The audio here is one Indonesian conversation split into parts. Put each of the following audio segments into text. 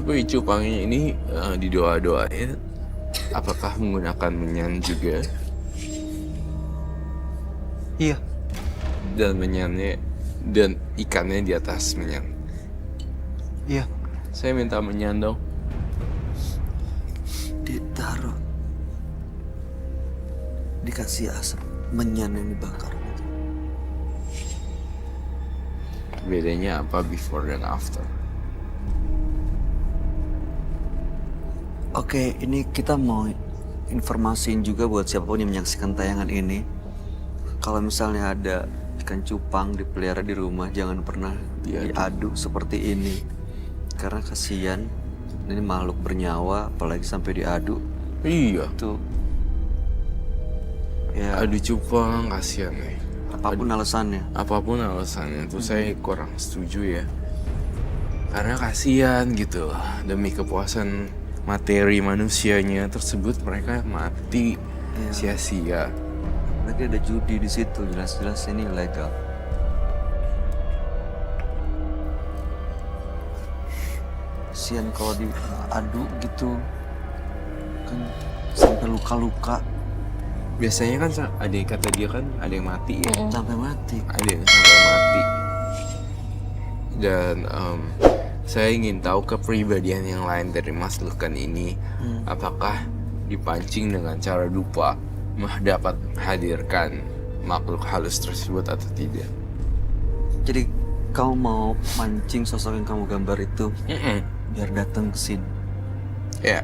Tapi cupangnya ini didoa-doain. Apakah menggunakan menyan juga? Iya. Dan menyannya dan ikannya di atas menyan. Iya. Saya minta menyan dong. Ditaruh. Dikasih asap menyan yang dibakar. Bedanya apa before dan after? Oke, ini kita mau informasiin juga buat siapapun yang menyaksikan tayangan ini. Kalau misalnya ada ikan cupang dipelihara di rumah, jangan pernah diaduk seperti ini. Karena kasihan, ini makhluk bernyawa, apalagi sampai diaduk. Iya. Tuh. Ya, Adu cupang kasihan nih. apapun alasannya. Apapun alasannya tuh saya kurang setuju ya. Karena kasihan gitu loh. Demi kepuasan materi manusianya tersebut mereka mati sia-sia. Lagi ada judi di situ, jelas-jelas ini ilegal. Kasihan kalau diaduk gitu, kan sampai luka-luka. Biasanya kan ada yang kata dia kan ada yang mati ya. Sampai mati. Ada yang sampai mati. Dan saya ingin tahu kepribadian yang lain dari Mas Lukan ini. Apakah dipancing dengan cara dupa dapat menghadirkan makhluk halus tersebut atau tidak? Jadi kamu mau mancing sosok yang kamu gambar itu biar datang ke sini. Ya.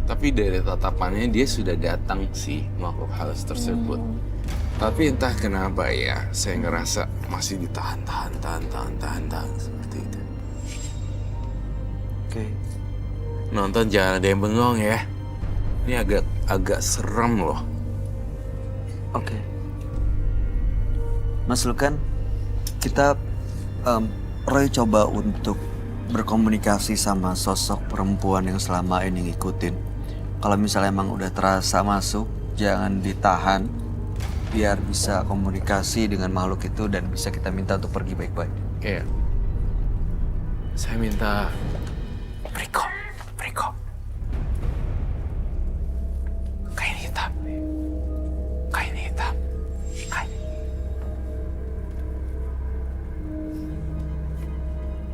Tapi dari tatapannya dia sudah datang sih makhluk halus tersebut. Tapi entah kenapa ya, saya ngerasa masih ditahan seperti itu. Oke. Nonton jangan ada yang bengong ya. Ini agak serem loh. Oke. Mas Lukan, kita Roy coba untuk berkomunikasi sama sosok perempuan yang selama ini ngikutin. Kalau misalnya emang udah terasa masuk, jangan ditahan, biar bisa komunikasi dengan makhluk itu dan bisa kita minta untuk pergi baik-baik. Iya. Saya minta Priko. Kain hitam.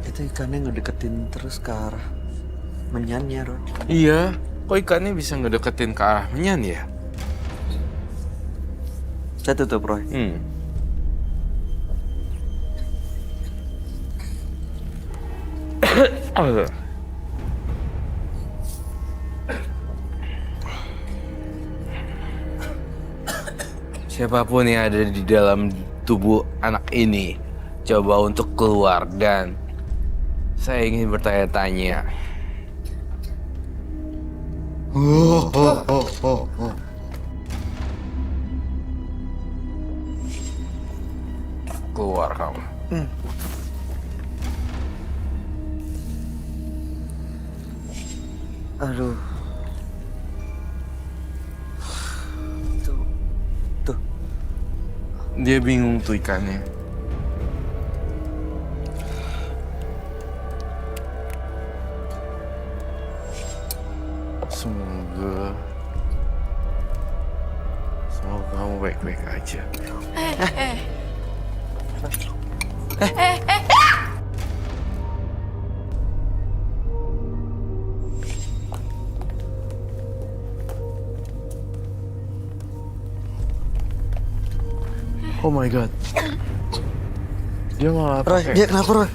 Itu ikannya ngedeketin terus ke arah menyanyi, Roy. Iya, kok ikannya bisa ngedeketin ke arah menyan ya? Saya tutup, Roy. Siapapun yang ada di dalam tubuh anak ini, coba untuk keluar dan saya ingin bertanya-tanya. Keluar kamu. Aduh. Tuh. Dia bingung tuh ikannya. Semoga kamu baik-baik aja. Oh my god. Dia malah Roy, pakai. dia kenapa, Roy?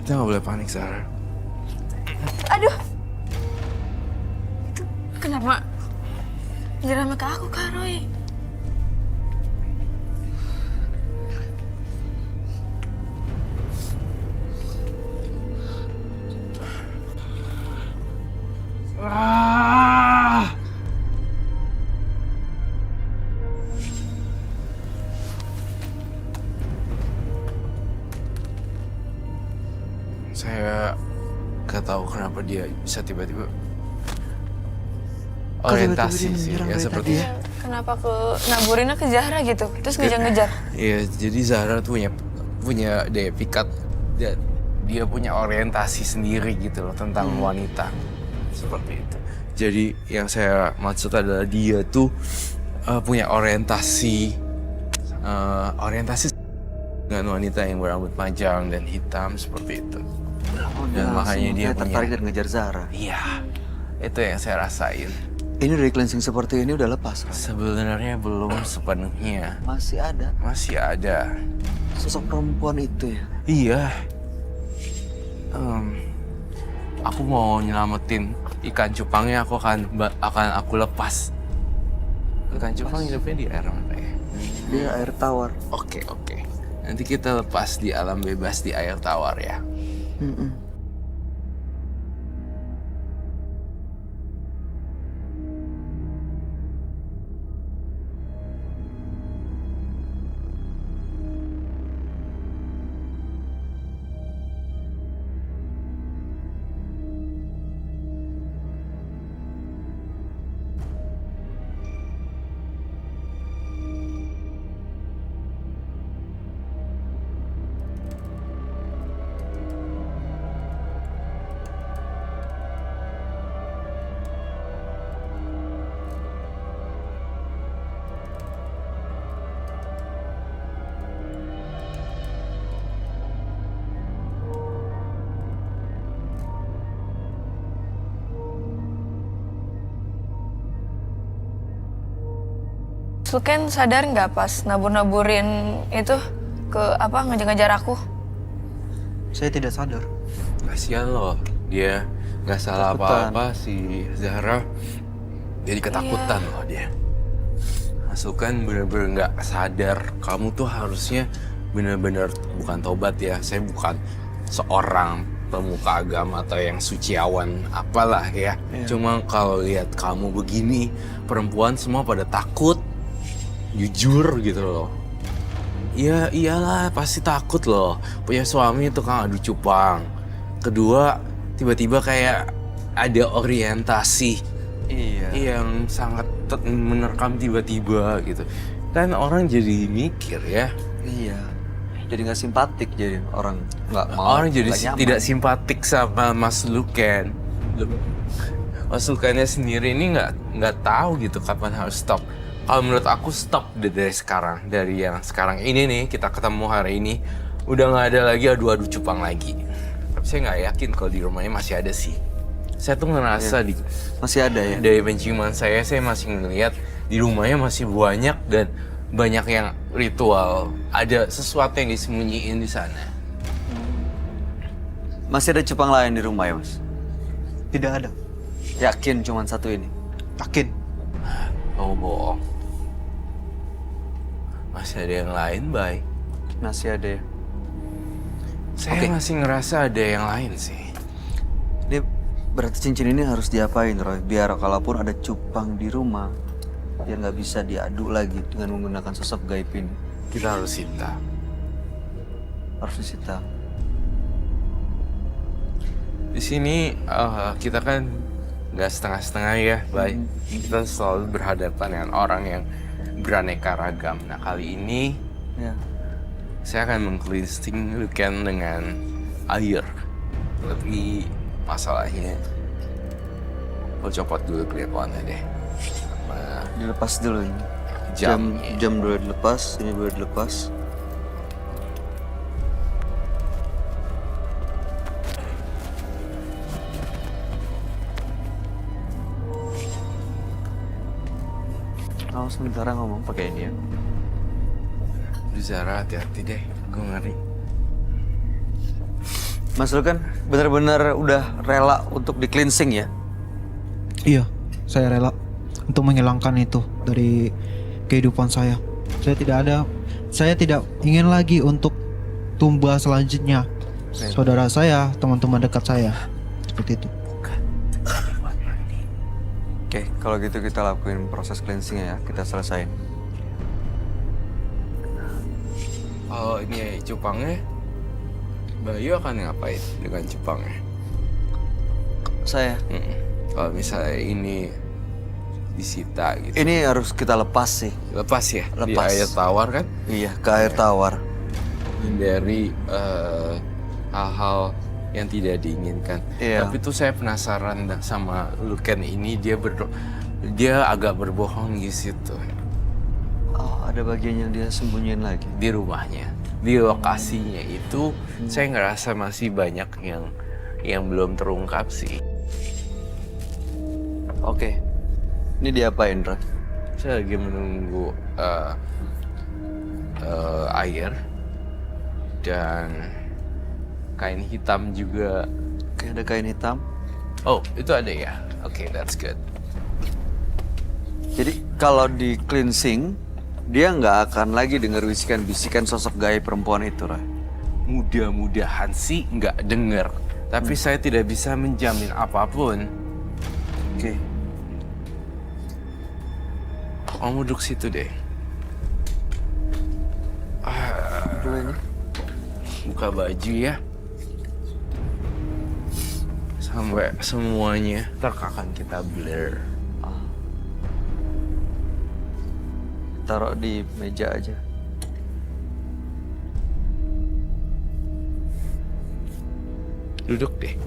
Kita nggak boleh panik, Sarah. Aduh. Itu kenapa nyerama ke aku, Kak Roy? Saya gak tahu kenapa dia bisa tiba-tiba orientasi sih ya seperti ya? Kenapa naburinnya ke Zahra gitu, terus ngejar-ngejar. Iya, jadi Zahra tuh punya daya pikat dan dia punya orientasi sendiri gitu loh tentang wanita. Seperti itu. Jadi yang saya maksud adalah dia tuh punya orientasi dengan wanita yang berambut panjang dan hitam seperti itu. Dan makanya dia tertarik dan ngejar Zara. Iya, itu yang saya rasain. Ini dari cleansing seperti ini udah lepas, Roy? Sebenarnya belum sepenuhnya. Masih ada Masih ada. sosok perempuan itu ya? Iya. Aku mau nyelamatin ikan cupangnya. Akan aku lepas. Ikan cupang hidupnya di air mana ya? Dia air tawar. Oke. Nanti kita lepas di alam bebas di air tawar ya. Lu kan sadar nggak pas nabur-naburin itu ke apa ngejar-ngejar aku? Saya tidak sadar. Kasian loh, dia nggak salah apa-apa si Zahra. Jadi ketakutan loh dia. Masukan bener-bener nggak sadar. Kamu tuh harusnya bener-bener bukan tobat ya. Saya bukan seorang pemuka agama atau yang suciawan apalah ya. Cuma kalau lihat kamu begini, perempuan semua pada takut. Jujur gitu loh. Ya iyalah pasti takut loh. Punya suami itu kan adu cupang. Kedua tiba-tiba kayak ada orientasi yang sangat menerkam tiba-tiba gitu. Kan orang jadi mikir ya. Iya. Jadi nggak simpatik jadi orang nggak mau. Orang jadi nggak nyaman. tidak simpatik sama Mas Luken. Mas Lukennya sendiri ini nggak tahu gitu kapan harus stop. Kalau menurut aku stop dari sekarang. Dari yang sekarang ini nih, kita ketemu hari ini, udah nggak ada lagi adu-adu cupang lagi. Tapi saya nggak yakin kalau di rumahnya masih ada sih. Saya tuh ngerasa Masih ada ya? dari penciuman saya masih ngeliat di rumahnya masih banyak dan banyak yang ritual. Ada sesuatu yang disembunyiin di sana. Masih ada cupang lain di rumah ya, Mas? Tidak ada. Yakin cuma satu ini? Yakin. Oh bohong. Masih ada yang lain, Bay. Masih ada ya? Saya masih ngerasa ada yang lain sih. Ini berarti cincin ini harus diapain, Roy? Biar kalaupun ada cupang di rumah, biar nggak bisa diadu lagi dengan menggunakan sosok gaib ini. Kita harus sita. Harus disita. Di sini kita kan nggak setengah-setengah ya, Bay. Kita selalu berhadapan dengan orang yang beraneka ragam. Nah kali ini Ya. saya akan meng-cleansing Luken dengan air. Tapi masalahnya, aku copot dulu kliponnya deh. Sama Dilepas dulu ini. jamnya. Jam dulu dilepas, ini boleh dilepas. Kamu sementara ngomong pakai ini ya. Aduh Zara, hati-hati deh. Gue ngeri. Mas lu kan benar-benar udah rela untuk di cleansing ya? Iya, saya rela untuk menghilangkan itu dari kehidupan saya. Saya tidak ingin lagi untuk tumbal selanjutnya. Saudara saya, teman-teman dekat saya, seperti itu. Oke, kalau gitu kita lakuin proses cleansing ya, kita selesain. Oh ini cupangnya, Bayu akan ngapain dengan cupangnya? Saya, Kalau misalnya ini disita gitu. ini harus kita lepas sih. Lepas ya? Di Lepas. air tawar kan? Iya, ke air tawar. menghindari hal-hal yang tidak diinginkan. Iya. Tapi tuh saya penasaran sama Luken ini, dia agak berbohong di situ. Oh, ada bagian yang dia sembunyiin lagi. Di rumahnya, di lokasinya itu saya ngerasa masih banyak yang belum terungkap sih. Oke. Ini diapain, Roy? Saya lagi menunggu air dan kain hitam juga. Oke, ada kain hitam. Oh, itu ada ya? Oke, that's good. Jadi kalau di cleansing, dia nggak akan lagi dengar bisikan-bisikan sosok gaib perempuan itu, Roy. Mudah-mudahan sih nggak denger. Tapi saya tidak bisa menjamin apapun. Oke. Kamu duduk situ deh. Dulu ini. Buka baju ya. Sampai semuanya ntar akan kita blur. Taruh di meja aja. Duduk deh.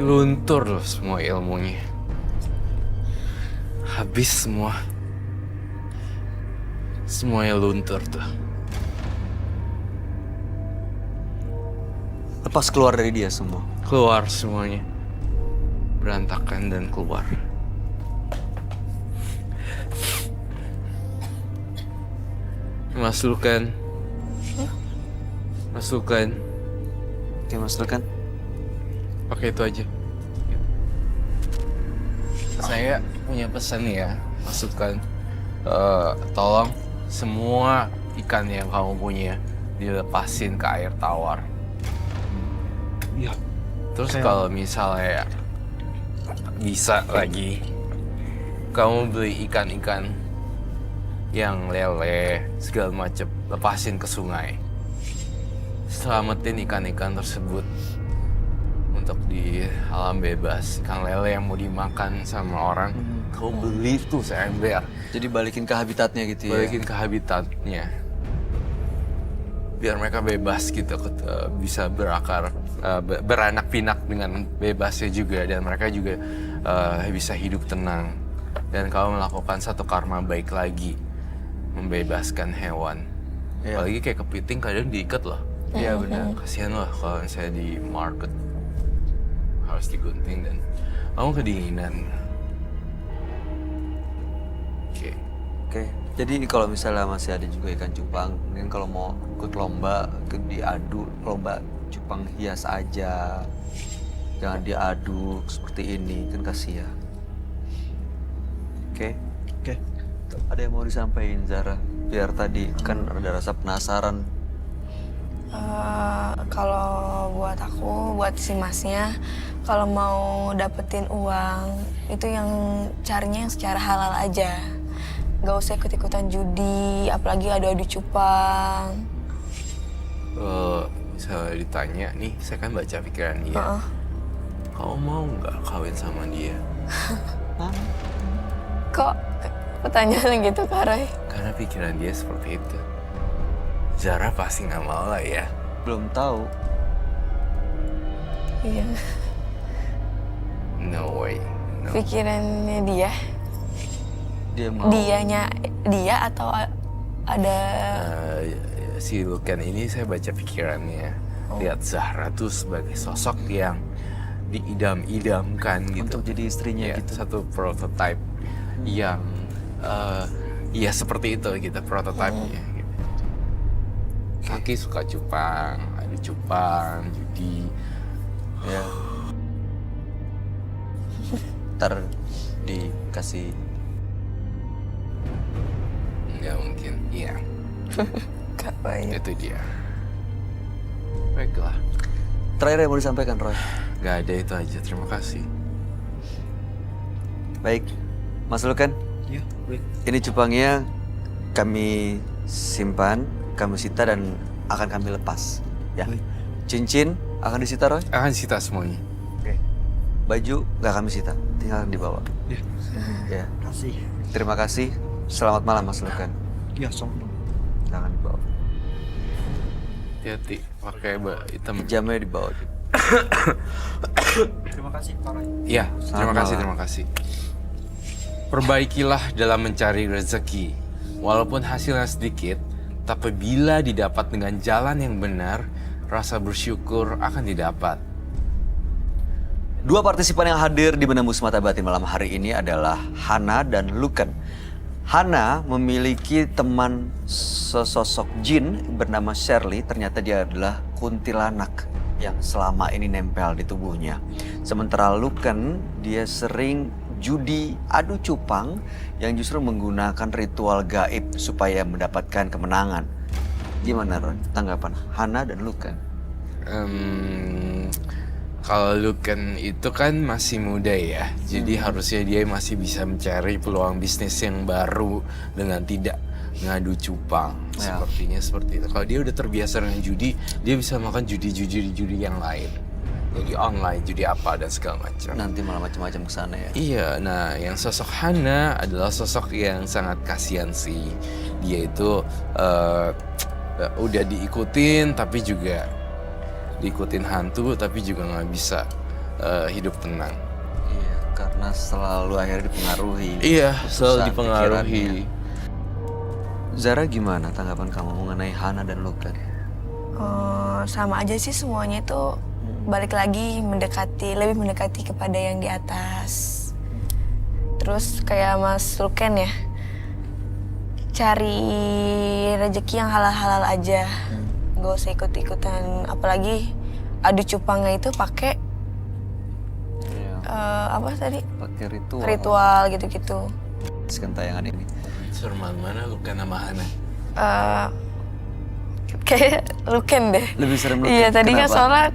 Luntur loh semua ilmunya. Habis semua. Semuanya luntur tuh. Lepas keluar dari dia semua. Keluar semuanya. Berantakan dan keluar. Masukkan. Masukkan. Oke, masukkan. Pakai itu aja. Saya punya pesan ya, masukkan. Tolong semua ikan yang kamu punya dilepasin ke air tawar. Iya. Terus Kayak- kalau misalnya bisa lagi, kamu beli ikan-ikan yang lele segala macam, lepasin ke sungai. Selamatin ikan-ikan tersebut untuk di alam bebas. Ikan lele yang mau dimakan sama orang, kau beli tuh seember, Jadi balikin ke habitatnya gitu ya. balikin ke habitatnya. Biar mereka bebas gitu, bisa berakar, beranak pinak dengan bebasnya juga, dan mereka juga bisa hidup tenang. Dan kau melakukan satu karma baik lagi, membebaskan hewan. Iya. Apalagi kayak kepiting kadang diikat loh. Iya benar. Kasihan loh kalau saya di market harus digunting dan kamu kedinginan. Oke. Oke. Jadi kalau misalnya masih ada juga ikan cupang, mungkin kalau mau ikut lomba, diadu lomba cupang hias aja. Jangan diaduk seperti ini, kan kasihan. Oke. Oke. Ada yang mau disampaikan Zara? Biar tadi kan ada rasa penasaran. Kalau buat aku, buat si masnya, kalau mau dapetin uang, itu yang carinya yang secara halal aja. Gak usah ikut-ikutan judi, apalagi adu-adu cupang. Misalnya ditanya nih, saya kan baca pikiran dia. Heeh. Kau mau nggak kawin sama dia? Kok pertanyaan gitu, Kak Roy? Karena pikiran dia seperti itu. Zara pasti nggak mau lah ya. Belum tahu. Iya. No way. No. Pikirannya dia, Dia mau. dianya dia atau ada Si Luken ini saya baca pikirannya. Lihat Zahra tuh sebagai sosok yang diidam-idamkan gitu. Untuk jadi istrinya Ya, gitu. satu prototype yang ya seperti itu gitu prototype-nya gitu. Kaki suka cupang, ada cupang, judi. Ya. Ntar dikasih. Nggak mungkin, iya. Kak Roy. Itu dia. Baiklah. terakhir yang mau disampaikan, Roy? Gak ada, itu aja. Terima kasih. Baik, Mas Lukan, Iya, baik. ini cupangnya kami simpan, kami sita dan akan kami lepas. Ya. Baik. Cincin akan disita, Roy? Akan sita semuanya. Oke. Baju nggak kami sita, tinggal dibawa. Iya. Ya. Kasih. Terima kasih. Selamat malam, Mas Lukan. Iya, sama. Jangan dibawa. Hati-hati, pakai hitam. Jamnya dibawa. Terima kasih, Pak Roy. Iya, terima Selamat kasih, malam. terima kasih. Perbaikilah dalam mencari rezeki. Walaupun hasilnya sedikit, tapi bila didapat dengan jalan yang benar, rasa bersyukur akan didapat. Dua partisipan yang hadir di Menembus Mata Batin malam hari ini adalah Hana dan Lukan. Hana memiliki teman sesosok jin bernama Shirley. Ternyata dia adalah kuntilanak yang selama ini nempel di tubuhnya. Sementara Lukan, dia sering judi adu cupang yang justru menggunakan ritual gaib supaya mendapatkan kemenangan. Gimana, Ron? Tanggapan Hana dan Lukan? Kalau Lukan itu kan masih muda ya, jadi harusnya dia masih bisa mencari peluang bisnis yang baru dengan tidak ngadu cupang. Ya. Sepertinya seperti itu. Kalau dia udah terbiasa dengan judi, dia bisa melakukan judi yang lain. Jadi online, judi apa dan segala macam. Nanti malah macam-macam kesana ya. Iya, nah yang sosok Hana adalah sosok yang sangat kasihan sih. Dia itu udah diikutin tapi juga diikutin hantu tapi juga nggak bisa hidup tenang. Iya, karena selalu akhirnya dipengaruhi. Iya, selalu keputusan dipengaruhi. pikirannya. Zara, gimana tanggapan kamu mengenai Hana dan Lukan? Sama aja sih semuanya itu balik lagi lebih mendekati kepada yang di atas. Terus kayak Mas Luken ya, cari rezeki yang halal-halal aja, gak usah ikut-ikutan. Apalagi adu cupangnya itu pakai Iya, apa tadi? pakai ritual. Ritual gitu-gitu. Sekian tayangan ini. Surman mana Lukan sama Hana? Kayak Luken deh. Lebih serem Lukan. Iya, tadi kan Kenapa? soalnya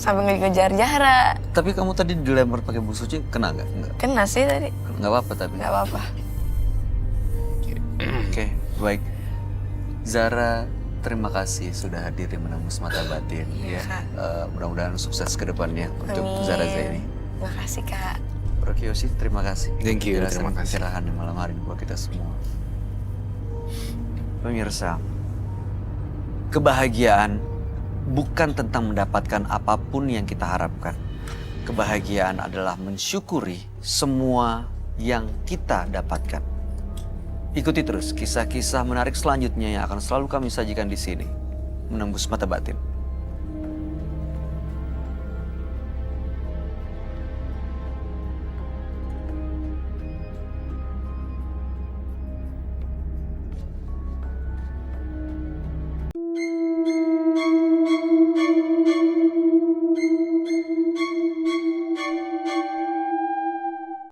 sampai ngejar Jara. Tapi kamu tadi dilempar pakai busu cing, kena nggak? Nggak. Kena sih tadi. Nggak apa-apa tapi. Nggak apa-apa. Oke, baik. Zara, terima kasih sudah hadir di Menembus Mata Batin. Iya, Ya. Kak. Mudah-mudahan sukses ke depannya untuk Amin. Zara Zaini. Makasih, Kak. Bro Kiyoshi, terima kasih. Thank you, Jelasan terima kasih. pencerahan di malam hari buat kita semua. Pemirsa, kebahagiaan bukan tentang mendapatkan apapun yang kita harapkan. Kebahagiaan adalah mensyukuri semua yang kita dapatkan. Ikuti terus kisah-kisah menarik selanjutnya yang akan selalu kami sajikan di sini. Menembus Mata Batin.